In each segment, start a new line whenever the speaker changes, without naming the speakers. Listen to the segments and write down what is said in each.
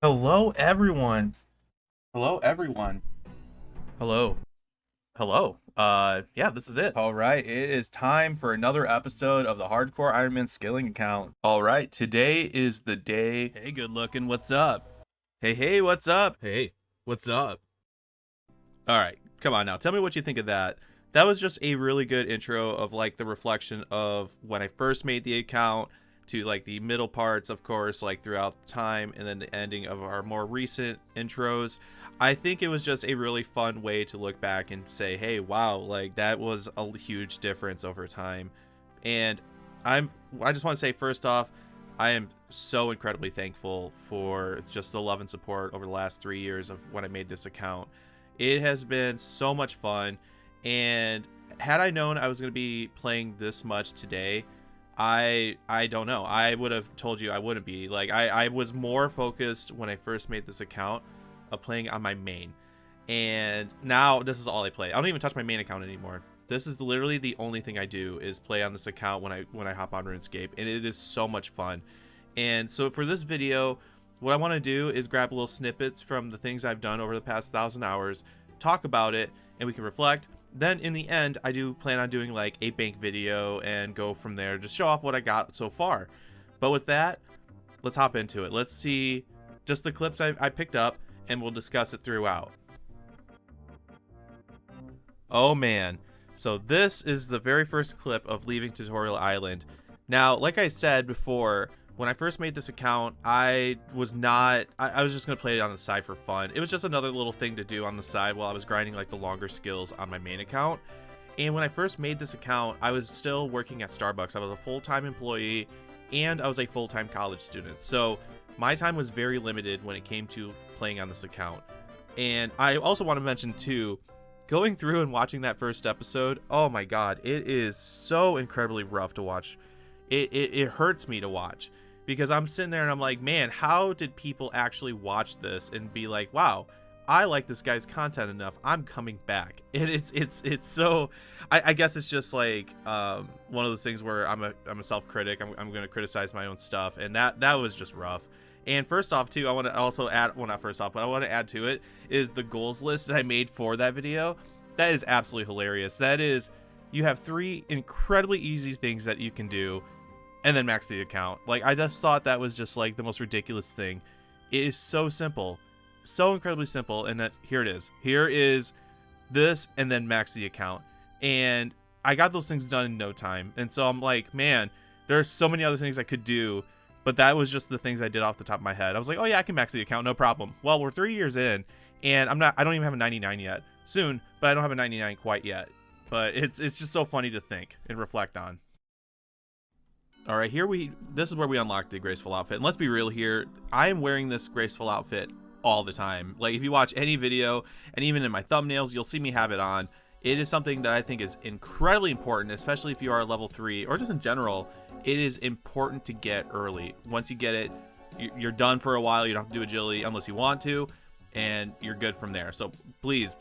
Hello, everyone. Hello, everyone. Hello. Hello. Yeah, this is it. All right, it is time for another episode of the Hardcore Iron Man Skilling Account. All right, today is the day. Hey, good looking. What's up? Hey, what's up?
Hey, what's up?
All right, come on now. Tell me what you think of that. That was just a really good intro of like the reflection of when I first made the account to like the middle parts, of course, like throughout time, and then the ending of our more recent intros. I think it was just a really fun way to look back and say, hey, wow, like that was a huge difference over time. And I just want to say first off, I am so incredibly thankful for just the love and support over the last 3 years of when I made this account. It has been so much fun, and had I known I was going to be playing this much today, I don't know. I would have told you I wouldn't be. Like I was more focused when I first made this account of playing on my main. And now this is all I play. I don't even touch my main account anymore. This is literally the only thing I do is play on this account when I hop on RuneScape, and it is so much fun. And so for this video, what I want to do is grab little snippets from the things I've done over the past 1,000 hours, talk about it, and we can reflect. Then in the end, I do plan on doing like a bank video and go from there to show off what I got so far. But with that, let's hop into it. Let's see just the clips I picked up, and we'll discuss it throughout. Oh man. So this is the very first clip of leaving Tutorial Island. Now, like I said before, when I first made this account, I was just going to play it on the side for fun. It was just another little thing to do on the side while I was grinding like the longer skills on my main account. And when I first made this account, I was still working at Starbucks. I was a full-time employee and I was a full-time college student. So my time was very limited when it came to playing on this account. And I also want to mention too, going through and watching that first episode, oh my god, it is so incredibly rough to watch. It hurts me to watch because I'm sitting there and I'm like, man, how did people actually watch this and be like, wow, I like this guy's content enough, I'm coming back. And it's so, I guess it's just like one of those things where I'm a self-critic. I'm going to criticize my own stuff, and that was just rough. And first off too, I want to also add, well, not first off, but I want to add to it is the goals list that I made for that video. That is absolutely hilarious. That is, you have 3 incredibly easy things that you can do and then max the account. Like, I just thought that was just like the most ridiculous thing. It is so simple, so incredibly simple, and that here it is. Here is this, and then max the account. And I got those things done in no time. And so I'm like, man, there's so many other things I could do, but that was just the things I did off the top of my head. I was like, oh yeah, I can max the account, no problem. Well, we're 3 years in, and I don't even have a 99 yet. Soon, but I don't have a 99 quite yet. But it's just so funny to think and reflect on. All right, this is where we unlock the graceful outfit. And let's be real here, I am wearing this graceful outfit all the time. Like, if you watch any video, and even in my thumbnails, you'll see me have it on. It is something that I think is incredibly important, especially if you are level 3, or just in general. It is important to get early. Once you get it, you're done for a while. You don't have to do agility unless you want to, and you're good from there. So please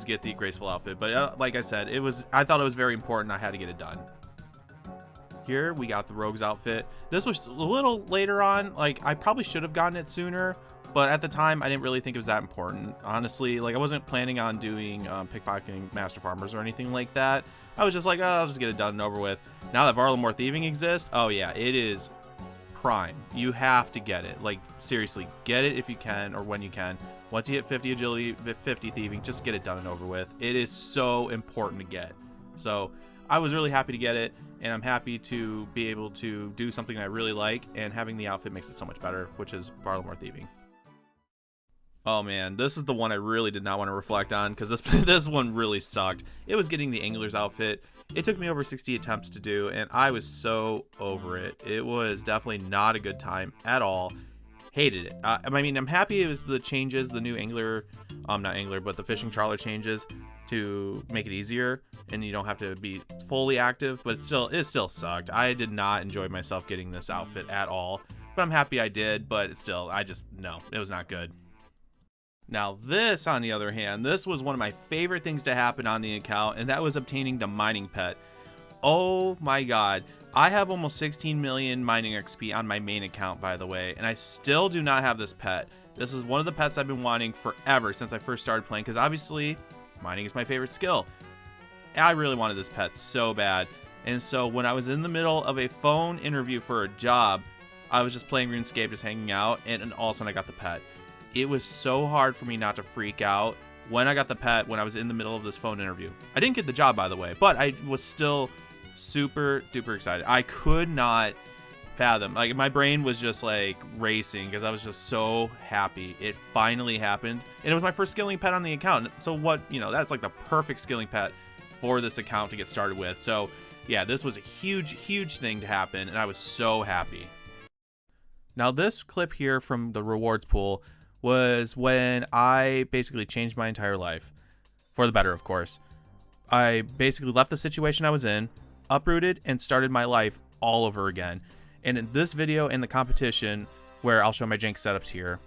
get the graceful outfit. But like I said, I thought it was very important. I had to get it done. Here we got the rogue's outfit. This was a little later on. Like, I probably should have gotten it sooner, but at the time I didn't really think it was that important, honestly. Like, I wasn't planning on doing pickpocketing master farmers or anything like that. I was just like, oh, I'll just get it done and over with. Now that Varlamore thieving exists, oh yeah, it is prime. You have to get it. Like, seriously, get it if you can, or when you can. Once you hit 50 agility, 50 thieving, just get it done and over with. It is so important to get. So I was really happy to get it, and I'm happy to be able to do something I really like, and having the outfit makes it so much better, which is Varlamore thieving. Oh man, this is the one I really did not want to reflect on, because this one really sucked. It was getting the Angler's outfit. It took me over 60 attempts to do, and I was so over it. It was definitely not a good time at all. Hated it. I mean, I'm happy it was the changes, the new Angler, not Angler, but the fishing trawler changes to make it easier, and you don't have to be fully active, but it still sucked. I did not enjoy myself getting this outfit at all, but I'm happy I did, but no, it was not good. Now this, on the other hand, this was one of my favorite things to happen on the account, and that was obtaining the mining pet. Oh my god. I have almost 16 million mining XP on my main account, by the way, and I still do not have this pet. This is one of the pets I've been wanting forever since I first started playing, because obviously mining is my favorite skill. I really wanted this pet so bad. And so when I was in the middle of a phone interview for a job, I was just playing RuneScape, just hanging out, and all of a sudden I got the pet. It was so hard for me not to freak out when I got the pet when I was in the middle of this phone interview. I didn't get the job, by the way, but I was still super duper excited. I could not fathom, like, my brain was just like racing because I was just so happy it finally happened. And it was my first skilling pet on the account, so what, you know, that's like the perfect skilling pet for this account to get started with. So yeah, this was a huge thing to happen, and I was so happy. Now this clip here from the rewards pool was when I basically changed my entire life for the better, of course. I basically left the situation I was in, uprooted, and started my life all over again. And in this video and the competition, where I'll show my jank setups here,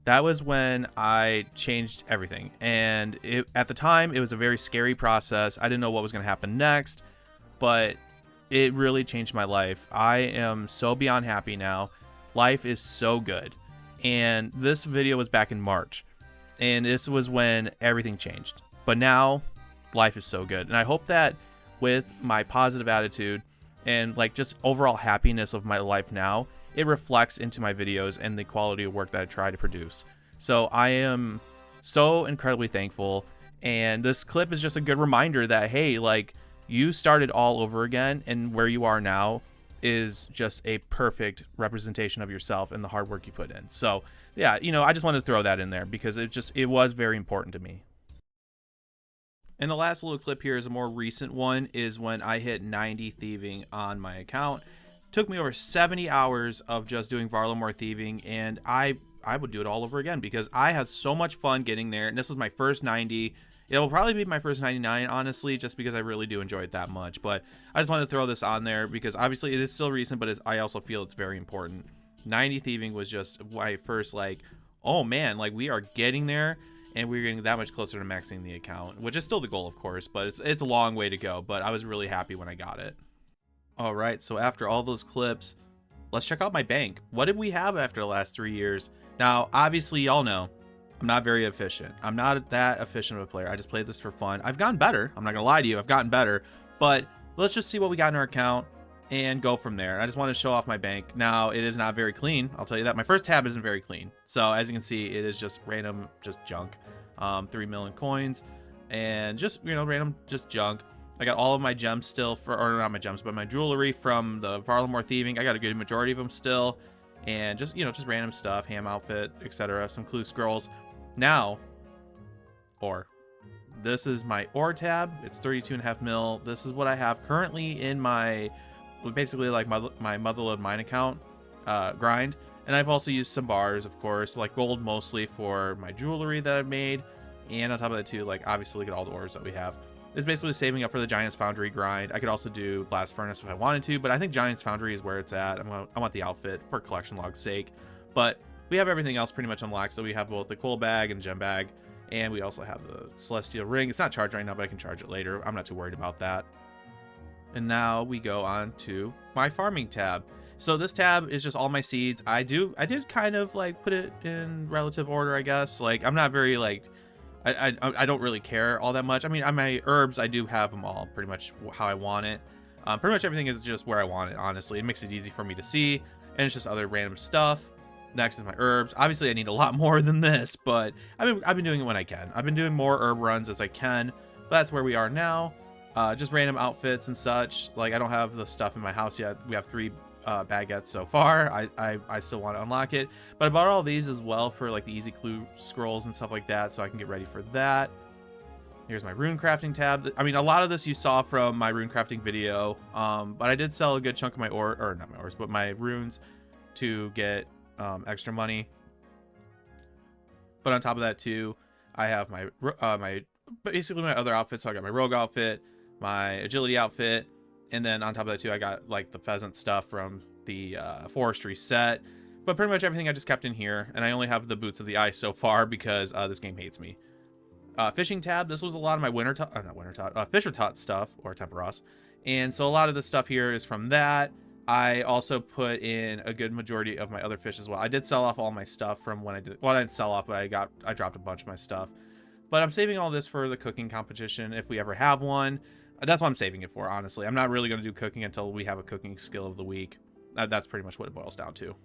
that was when I changed everything. And at the time, it was a very scary process. I didn't know what was going to happen next, but it really changed my life. I am so beyond happy now. Life is so good. And this video was back in March, and this was when everything changed. But now life is so good, and I hope that with my positive attitude and like just overall happiness of my life now, it reflects into my videos and the quality of work that I try to produce. So I am so incredibly thankful, and this clip is just a good reminder that, hey, like, you started all over again, and where you are now is just a perfect representation of yourself and the hard work you put in. So yeah, you know, I just wanted to throw that in there because it was very important to me. And the last little clip here is a more recent one, is when I hit 90 thieving on my account. It took me over 70 hours of just doing Varlamore thieving, and I would do it all over again because I had so much fun getting there, and this was my first 90. It will probably be my first 99, honestly, just because I really do enjoy it that much. But I just wanted to throw this on there because obviously it is still recent, but I also feel it's very important. 90 thieving was just my first, like, oh man, like, we are getting there, and we're getting that much closer to maxing the account, which is still the goal, of course, but it's a long way to go. But I was really happy when I got it. All right, so after all those clips, let's check out my bank. What did we have after the last 3 years? Now, obviously, y'all know I'm not very efficient. I'm not that efficient of a player. I just played this for fun. I've gotten better. I'm not gonna lie to you. I've gotten better, but let's just see what we got in our account and go from there. I just want to show off my bank. Now, it is not very clean. I'll tell you that. My first tab isn't very clean. So as you can see, it is just random, just junk. 3 million coins and just, you know, random, just junk. I got all of my gems still or not my gems, but my jewelry from the Varlamore thieving. I got a good majority of them still, and just, you know, just random stuff, ham outfit, etc. Some clue scrolls. Now, ore. This is my ore tab. It's 32.5 mil. This is what I have currently in my, basically like my Motherlode mine account grind. And I've also used some bars, of course, like gold mostly for my jewelry that I've made. And on top of that too, like, obviously look at all the ores that we have. It's basically saving up for the Giant's Foundry grind. I could also do Blast Furnace if I wanted to, but I think Giant's Foundry is where it's at. I want the outfit for collection log's sake. But we have everything else pretty much unlocked. So we have both the coal bag and gem bag. And we also have the Celestial Ring. It's not charged right now, but I can charge it later. I'm not too worried about that. And now we go on to my farming tab. So this tab is just all my seeds. I did kind of like put it in relative order, I guess. Like, I'm not very like, I don't really care all that much. I mean, on my herbs, I do have them all pretty much how I want it. Pretty much everything is just where I want it, honestly. It makes it easy for me to see, and it's just other random stuff. Next is my herbs. Obviously, I need a lot more than this, but I've been doing it when I can. I've been doing more herb runs as I can, but that's where we are now. Just random outfits and such. Like, I don't have the stuff in my house yet. We have 3 baguettes so far. I still want to unlock it, but I bought all these as well for like the easy clue scrolls and stuff like that, so I can get ready for that. Here's my rune crafting tab. I mean, a lot of this you saw from my rune crafting video, but I did sell a good chunk of my ore, or not my ores, but my runes to get extra money. But on top of that too, I have my basically my other outfits. So I got my rogue outfit, my agility outfit, and then on top of that too, I got like the pheasant stuff from the forestry set. But pretty much everything I just kept in here, and I only have the boots of the ice so far because this game hates me. Fishing tab. This was a lot of my Fisher Tot stuff, or Temperos, And so a lot of the stuff here is from that. I also put in a good majority of my other fish as well. I did sell off all my stuff from when I did, well, I didn't sell off, but I dropped a bunch of my stuff. But I'm saving all this for the cooking competition if we ever have one. That's what I'm saving it for, honestly. I'm not really going to do cooking until we have a cooking skill of the week. That's pretty much what it boils down to.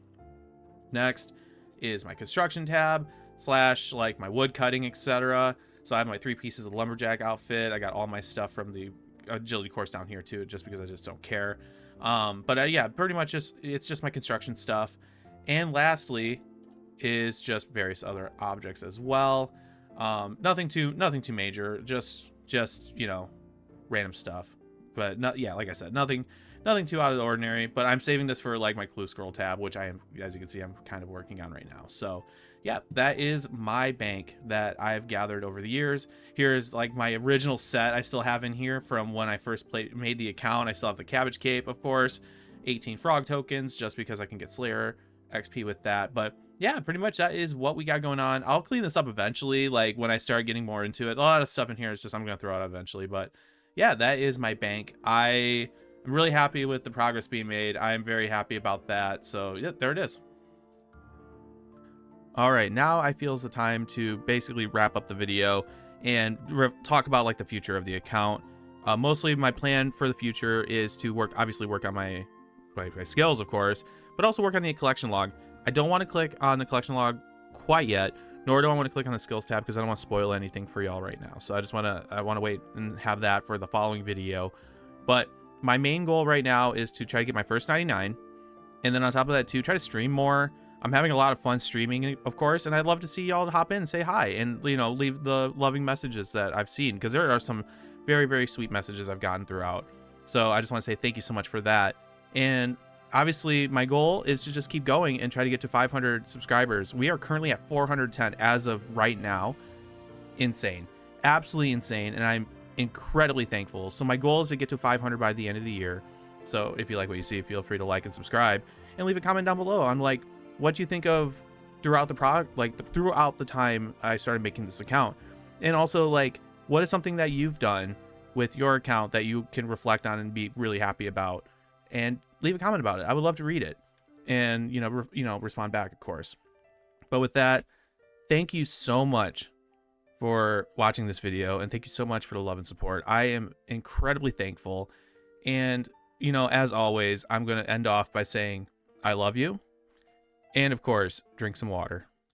Next is my construction tab / like my wood cutting, etc. So I have my 3 pieces of lumberjack outfit. I got all my stuff from the agility course down here too, just because I just don't care. Yeah, pretty much it's just my construction stuff. And lastly is just various other objects as well. Nothing too major, just you know, random stuff. But not, yeah, like I said, nothing too out of the ordinary. But I'm saving this for like my clue scroll tab, which I am, as you can see, I'm kind of working on right now. So yeah, that is my bank that I've gathered over the years. Here's like my original set I still have in here from when I first made the account. I still have the cabbage cape, of course, 18 frog tokens, just because I can get Slayer XP with that. But yeah, pretty much that is what we got going on. I'll clean this up eventually, like when I start getting more into it. A lot of stuff in here is just I'm gonna throw it out eventually. But yeah, that is my bank. I'm really happy with the progress being made. I'm very happy about that. So yeah, there it is. All right, now I feel is the time to basically wrap up the video and talk about like the future of the account. Mostly my plan for the future is to obviously work on my skills, of course, but also work on the collection log. I don't want to click on the collection log quite yet, nor do I want to click on the skills tab because I don't want to spoil anything for y'all right now. So I want to wait and have that for the following video. But my main goal right now is to try to get my first 99, and then on top of that too, try to stream more. I'm having a lot of fun streaming, of course, and I'd love to see y'all hop in and say hi and, you know, leave the loving messages that I've seen, because there are some very, very sweet messages I've gotten throughout. So I just want to say thank you so much for that. And obviously my goal is to just keep going and try to get to 500 subscribers. We are currently at 410 as of right now. Insane, absolutely insane, and I'm incredibly thankful. So my goal is to get to 500 by the end of the year. So if you like what you see, feel free to like and subscribe and leave a comment down below on like what you think of throughout the time I started making this account, and also like what is something that you've done with your account that you can reflect on and be really happy about, and leave a comment about it. I would love to read it and respond back, of course. But with that, thank you so much for watching this video, and thank you so much for the love and support. I am incredibly thankful, and as always, I'm going to end off by saying I love you. And of course, drink some water.